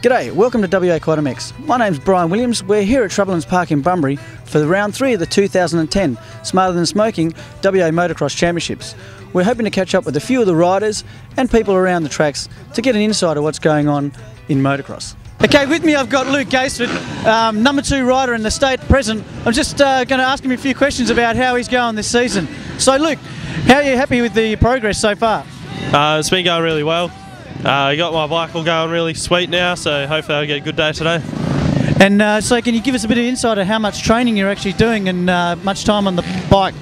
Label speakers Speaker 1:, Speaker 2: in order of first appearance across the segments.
Speaker 1: G'day, welcome to WAQUADMX. My name's Brian Williams. We're here at Shrublands Park in Bunbury for the round 3 of the 2010 Smarter Than Smoking WA Motocross Championships. We're hoping to catch up with a few of the riders and people around the tracks to get an insight of what's going on in motocross. Okay, with me I've got Luke Gaisford, number 2 rider in the state at present. I'm just going to ask him a few questions about how he's going this season. So Luke, how are you happy with the progress so far?
Speaker 2: It's been going really well. I got my bike all going really sweet now, so hopefully I'll get a good day today.
Speaker 1: And so can you give us a bit of insight of how much training you're actually doing and much time on the bike?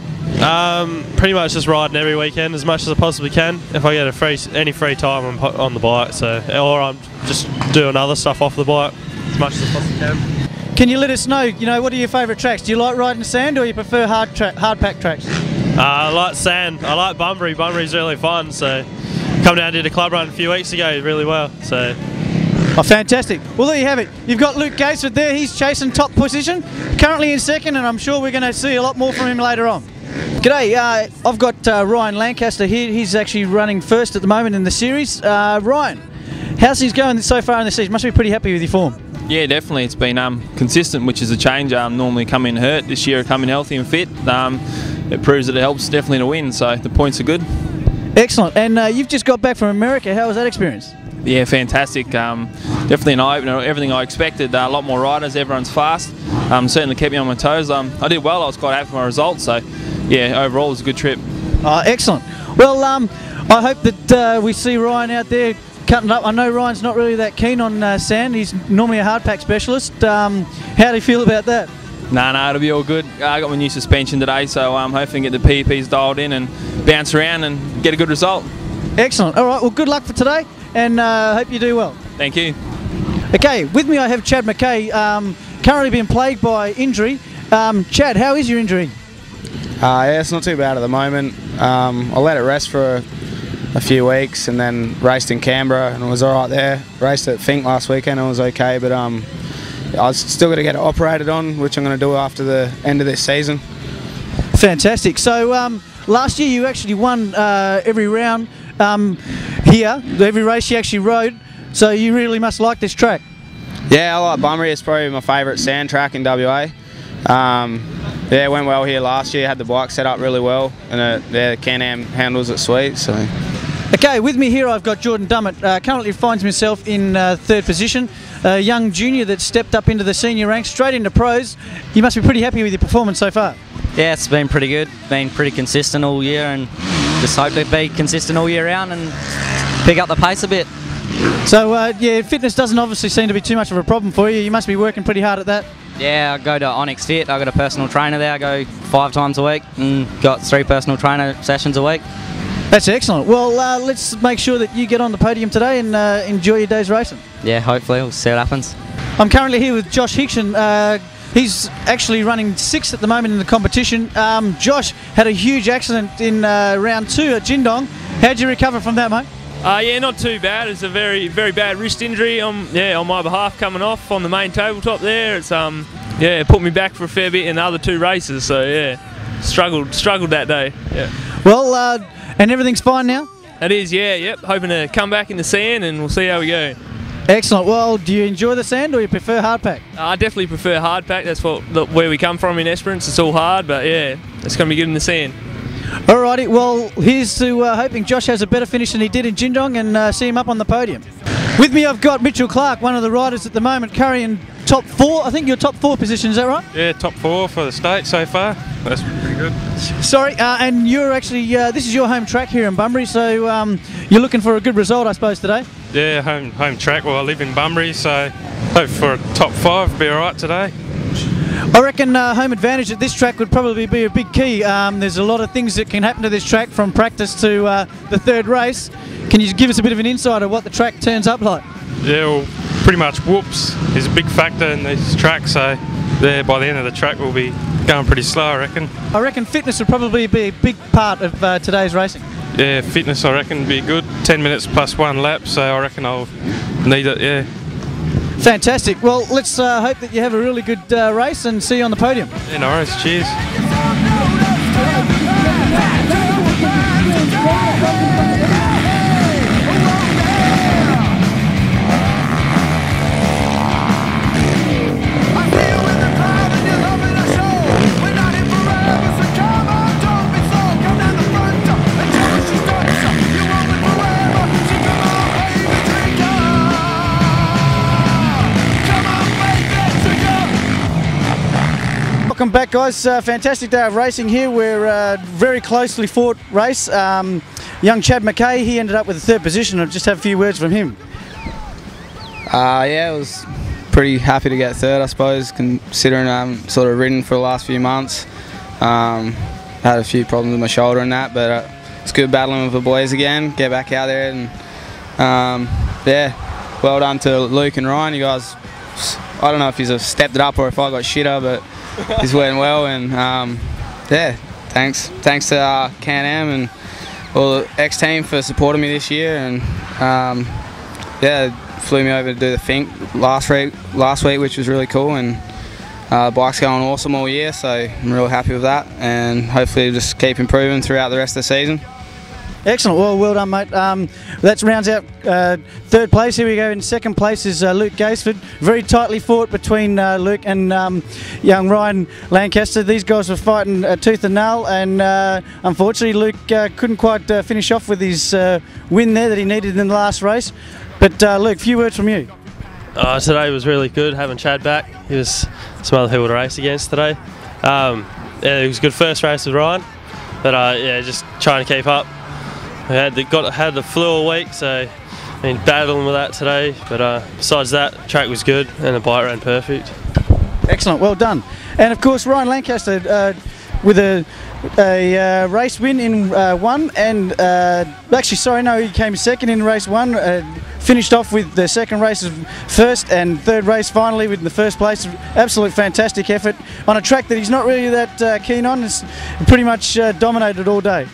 Speaker 2: Pretty much just riding every weekend as much as I possibly can. If I get any free time, I'm on the bike, or I'm just doing other stuff off the bike as much as I possibly can.
Speaker 1: Can you let us know, what are your favourite tracks? Do you like riding sand or you prefer hard pack tracks?
Speaker 2: I like sand. I like Bunbury. Bunbury's really fun, so come down and did a club run a few weeks ago really well. So.
Speaker 1: Oh, fantastic. Well, there you have it. You've got Luke Gaisford there. He's chasing top position, currently in second, and I'm sure we're going to see a lot more from him later on. G'day, I've got Ryan Lancaster here. He's actually running first at the moment in the series. Ryan, how's he going so far in the season? Must be pretty happy with your form.
Speaker 3: Yeah, definitely. It's been consistent, which is a change. Normally come in hurt. This year come in healthy and fit. It proves that it helps definitely to win, so the points are good. Excellent.
Speaker 1: And you've just got back from America. How was that experience?
Speaker 3: Yeah, fantastic. Definitely an eye-opener. Everything I expected. A lot more riders. Everyone's fast. Certainly kept me on my toes. I did well. I was quite happy with my results. So, yeah, overall it was a good trip.
Speaker 1: Excellent. Well, I hope that we see Ryan out there cutting up. I know Ryan's not really that keen on sand. He's normally a hard pack specialist. How do you feel about that?
Speaker 3: No, it'll be all good. I got my new suspension today, so I'm hoping to get the PPs dialed in and bounce around and get a good result.
Speaker 1: Excellent. All right, well, good luck for today, and hope you do well.
Speaker 3: Thank you.
Speaker 1: Okay, with me I have Chad Mackay, currently being plagued by injury. Chad, how is your injury?
Speaker 4: Yeah, it's not too bad at the moment. I let it rest for a few weeks and then raced in Canberra and it was all right there. Raced at Fink last weekend and it was okay, but I was still going to get it operated on, which I'm going to do after the end of this season.
Speaker 1: Fantastic. So last year you actually won every round here, every race you actually rode, so you really must like this track.
Speaker 4: Yeah, I like Bunbury. It's probably my favourite sand track in WA. Yeah, it went well here last year, had the bike set up really well, and the Can-Am handles it sweet. So.
Speaker 1: Okay, with me here I've got Jordan Dummett, currently finds himself in 3rd position. A young junior that stepped up into the senior ranks, straight into pros. You must be pretty happy with your performance so far.
Speaker 5: Yeah, it's been pretty good. Been pretty consistent all year and just hope to be consistent all year round and pick up the pace a bit.
Speaker 1: So, yeah, fitness doesn't obviously seem to be too much of a problem for you. You must be working pretty hard at that.
Speaker 5: Yeah, I go to Onyx Fit. I got a personal trainer there. I go 5 times a week and got 3 personal trainer sessions a week.
Speaker 1: That's excellent. Well, let's make sure that you get on the podium today and enjoy your day's racing.
Speaker 5: Yeah, hopefully. We'll see what happens.
Speaker 1: I'm currently here with Josh Hickson. He's actually running 6th at the moment in the competition. Josh had a huge accident in round 2 at Jindong. How'd you recover from that, mate?
Speaker 6: Yeah, not too bad. It's a very, very bad wrist injury on my behalf coming off on the main tabletop there. It's it put me back for a fair bit in the other 2 races. So yeah, struggled that day. Yeah.
Speaker 1: Well, and everything's fine now?
Speaker 6: It is, yeah, yep. Hoping to come back in the sand and we'll see how we go.
Speaker 1: Excellent. Well, do you enjoy the sand or you prefer hard pack?
Speaker 6: I definitely prefer hard pack. That's where we come from in Esperance. It's all hard, but yeah, it's going to be good in the sand.
Speaker 1: Alrighty, well, here's to hoping Josh has a better finish than he did in Jindong and see him up on the podium. With me I've got Mitchell Clark, one of the riders at the moment, carrying top 4. I think you're top 4 position, is that right?
Speaker 7: Yeah, top 4 for the state so far. That's pretty good.
Speaker 1: Sorry, and you're actually, this is your home track here in Bunbury, so you're looking for a good result, I suppose, today?
Speaker 7: Yeah, home track. Well, I live in Bunbury, so hope for a top 5 be alright today.
Speaker 1: I reckon home advantage at this track would probably be a big key. There's a lot of things that can happen to this track from practice to the 3rd race. Can you give us a bit of an insight of what the track turns up like?
Speaker 7: Yeah, well, pretty much whoops is a big factor in this track, so there by the end of the track we'll be going pretty slow, I reckon.
Speaker 1: I reckon fitness would probably be a big part of today's racing.
Speaker 7: Yeah, fitness I reckon would be good. 10 minutes plus 1 lap, so I reckon I'll need it, yeah.
Speaker 1: Fantastic. Well, let's hope that you have a really good race and see you on the podium.
Speaker 7: Yeah, no worries. Cheers.
Speaker 1: Welcome back, guys. Fantastic day of racing here. We're very closely fought race. Young Chad Mackay, he ended up with the third position. I'll just have a few words from him.
Speaker 4: Yeah, I was pretty happy to get third, I suppose, considering I'm sort of ridden for the last few months. Had a few problems with my shoulder and that, but it's good battling with the boys again. Get back out there and yeah, well done to Luke and Ryan. You guys, I don't know if he's stepped it up or if I got shitter, but he's went well. And yeah, thanks to Can-Am and all the X-Team for supporting me this year. And yeah, flew me over to do the Fink last week, which was really cool. And the bike's going awesome all year, so I'm real happy with that. And hopefully just keep improving throughout the rest of the season.
Speaker 1: Excellent. Well done, mate. That rounds out third place. Here we go. In second place is Luke Gaisford. Very tightly fought between Luke and young Ryan Lancaster. These guys were fighting tooth and nail, and unfortunately Luke couldn't quite finish off with his win there that he needed in the last race. But Luke, a few words from you.
Speaker 2: Today was really good having Chad back. He was some other people to race against today. Yeah, it was a good first race with Ryan, but yeah, just trying to keep up. We had the flu all week, so I mean battling with that today. But besides that, track was good and the bike ran perfect.
Speaker 1: Excellent, well done. And of course, Ryan Lancaster with a race win in one, and actually, sorry, no, he came second in race one. Finished off with the second race as first, and third race finally with the first place. Absolute fantastic effort on a track that he's not really that keen on. It's pretty much dominated all day.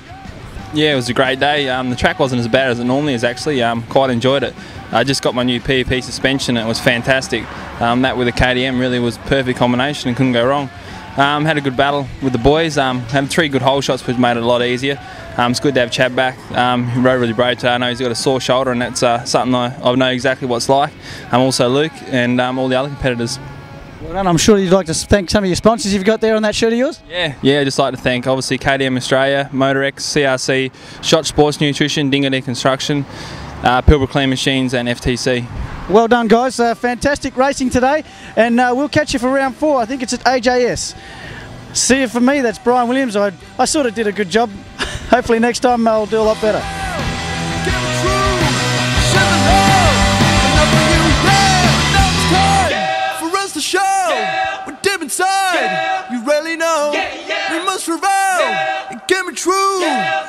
Speaker 3: Yeah, it was a great day. The track wasn't as bad as it normally is actually. Quite enjoyed it. I just got my new PEP suspension and it was fantastic. That with the KTM really was a perfect combination and couldn't go wrong. Had a good battle with the boys. Had 3 good hole shots which made it a lot easier. It's good to have Chad back. He rode really brave today. I know he's got a sore shoulder and that's something I know exactly what it's like. Also Luke and all the other competitors.
Speaker 1: Well done. I'm sure you'd like to thank some of your sponsors you've got there on that shirt of yours.
Speaker 3: Yeah, I'd just like to thank obviously KTM Australia, MotorX, CRC, Shot Sports Nutrition, Dingadee Construction, Pilbara Clean Machines and FTC.
Speaker 1: Well done, guys. Fantastic racing today, and we'll catch you for round 4. I think it's at AJS. See you from me. That's Brian Williams. I sort of did a good job. Hopefully next time I'll do a lot better.
Speaker 8: We're deep inside, you really know. We must prevail, it can be true.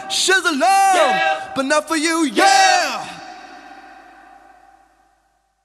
Speaker 8: Shares a love, but not for you, yeah.